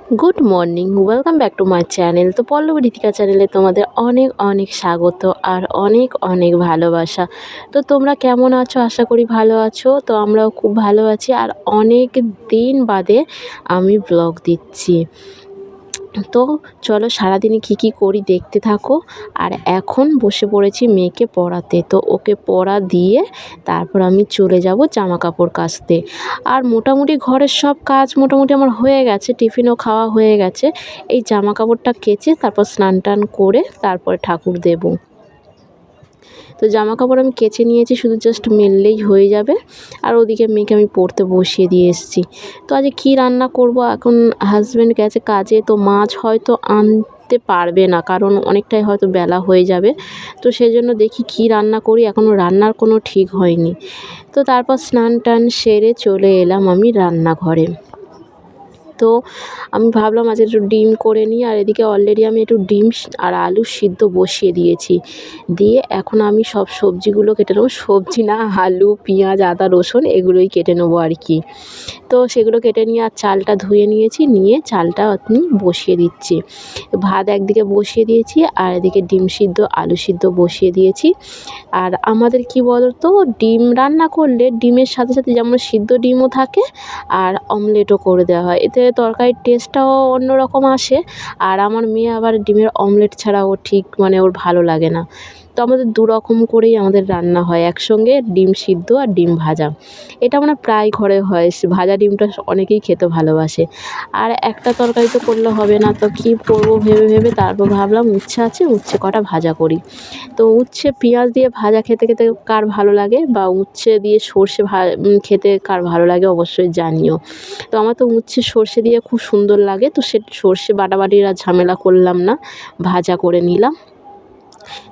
Good morning, welcome back to my channel. তো পল্লবী ঋতিকা চ্যানেলে তোমাদের অনেক অনেক স্বাগত আর অনেক অনেক ভালোবাসা। তো তোমরা কেমন আছো? আশা করি ভালো আছো। তো আমরাও খুব ভালো আছি আর অনেক দিন বাদে আমি ব্লগ দিচ্ছি। তো চলো সারাদিনে কী করি দেখতে থাকো। আর এখন বসে পড়েছি মেয়েকে পড়াতে। তো ওকে পড়া দিয়ে তারপর আমি চলে যাব জামা কাপড় কাচতে। আর মোটামুটি ঘরের সব কাজ মোটামুটি আমার হয়ে গেছে, টিফিনও খাওয়া হয়ে গেছে। এই জামা কাপড়টা কেচে তারপর স্নান টান করে তারপরে ঠাকুর দেবো। তো জামা কাপড় আমি কেচে নিয়েছি, শুধু জাস্ট মেললেই হয়ে যাবে। আর ওদিকে মেয়েকে আমি পড়তে বসিয়ে দিয়ে এসেছি। তো আজকে কী রান্না করব, এখন হাজব্যান্ড গেছে কাজে, তো মাছ হয়তো আনতে পারবে না, কারণ অনেকটাই হয়তো বেলা হয়ে যাবে। তো সেই জন্য দেখি কী রান্না করি, এখনও রান্নার কোনো ঠিক হয়নি। তো তারপর স্নান টান সেরে চলে এলাম আমি রান্নাঘরে। তো আমি ভাবলাম আজ একটু ডিম করে নিই, আর এদিকে অলরেডি আমি একটু ডিম আর আলু সিদ্ধ বসিয়ে দিয়েছি। দিয়ে এখন আমি সব সবজিগুলো কেটে নেবো, সবজি না, আলু পেঁয়াজ আদা রসুন এগুলোই কেটে নেবো আর কি। তো সেগুলো কেটে নিয়ে আর চালটা ধুয়ে নিয়েছি, নিয়ে চালটা আপনি বসিয়ে দিচ্ছি। ভাত একদিকে বসিয়ে দিয়েছি আর এদিকে ডিম সিদ্ধ আলু সিদ্ধ বসিয়ে দিয়েছি। আর আমাদের কি বলতো, ডিম রান্না করলে ডিমের সাথে সাথে যেমন সিদ্ধ ডিমও থাকে আর অমলেটও করে দেওয়া হয়, এতে তরকারির টেস্টটাও অন্যরকম আসে। আর আমার মেয়ে আবার ডিমের অমলেট ছাড়া ও ঠিক ওর ভালো লাগে না। তো আমাদের দুরকম করেই আমাদের রান্না হয়, একসঙ্গে ডিম সিদ্ধ আর ডিম ভাজা। এটা প্রায় ঘরে হয়, ভাজা ডিমটা অনেকেই খেতে ভালোবাসে। আর একটা তরকারি তো করলে হবে না, তো কী করবো ভেবে ভেবে তারপর ভাবলাম উচ্ছে আছে, উচ্ছে কটা ভাজা করি। তো উচ্ছে পেঁয়াজ দিয়ে ভাজা খেতে খেতে কার ভালো লাগে, বা উচ্ছে দিয়ে সর্ষে খেতে কার ভালো লাগে অবশ্যই জানিও। তো আমার তো উচ্ছে সর্ষে দিয়ে খুব সুন্দর লাগে, তো সে সর্ষে বাটাবাটির আর ঝামেলা করলাম না, ভাজা করে নিলাম।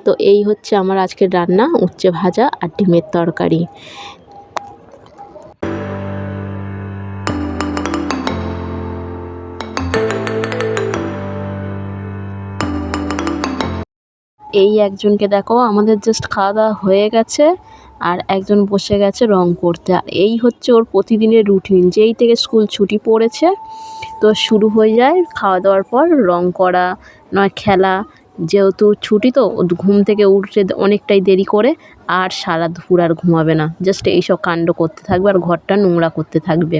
তো এই হচ্ছে আমার আজকের রান্না, উচ্ছে ভাজা আর ডিমের তরকারি। এই একজনকে দেখো, আমাদের জাস্ট খাওয়া দাওয়া হয়ে গেছে আর একজন বসে গেছে রং করতে। আর এই হচ্ছে ওর প্রতিদিনের রুটিন, যেই থেকে স্কুল ছুটি পড়েছে তো শুরু হয়ে যায় খাওয়া দাওয়ার পর রং করা, নয় খেলা। যেহেতু ছুটি তো ঘুম থেকে উঠতে অনেকটাই দেরি করে, আর সারা দুপুর আর ঘুমাবে না, জাস্ট এইসব কাণ্ড করতে থাকবে আর ঘরটা নোংরা করতে থাকবে।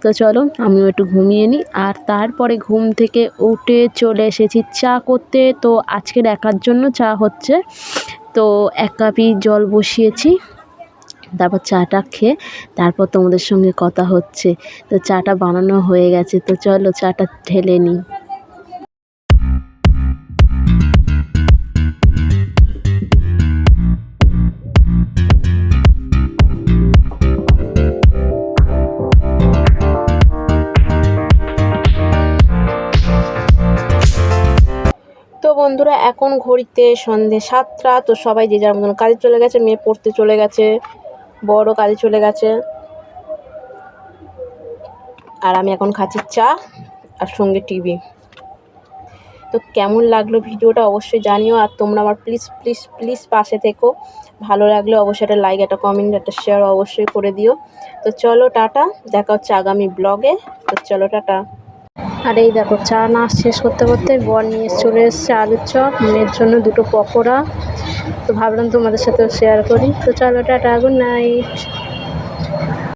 তো চলো আমিও একটু ঘুমিয়ে নিই। আর তারপরে ঘুম থেকে উঠে চলে এসেছি চা করতে। তো আজকের একার জন্য চা হচ্ছে, তো 1 কাপই জল বসিয়েছি। তারপর চাটা খেয়ে তারপর তোমাদের সঙ্গে কথা হচ্ছে। তো চাটা বানানো হয়ে গেছে, তো চলো চাটা ঢেলে নিই। তো বন্ধুরা এখন ঘড়িতে সন্ধে 7টা। তো সবাই যে যার মতন কাজে চলে গেছে, মেয়ে পড়তে চলে গেছে, বড় কাজে চলে গেছে, আর আমি এখন খাচ্ছি চা আর সঙ্গে টিভি। তো কেমন লাগলো ভিডিওটা অবশ্যই জানিও, আর তোমরা আমার প্লিজ প্লিজ প্লিজ পাশে থেকো। ভালো লাগলে অবশ্যই একটা লাইক, একটা কমেন্ট, একটা শেয়ার অবশ্যই করে দিও। তো চলো টাটা, দেখা হচ্ছে আগামী ব্লগে। তো চলো টাটা। আর এই দেখো চা না শেষ করতে করতে বর নিয়ে চলে এসছে আলুর চপ, মেয়ের জন্য 2টো পকোড়া। তো ভাবলাম তোমাদের সাথেও শেয়ার করি। তো চলো টাটা, গুড নাইট।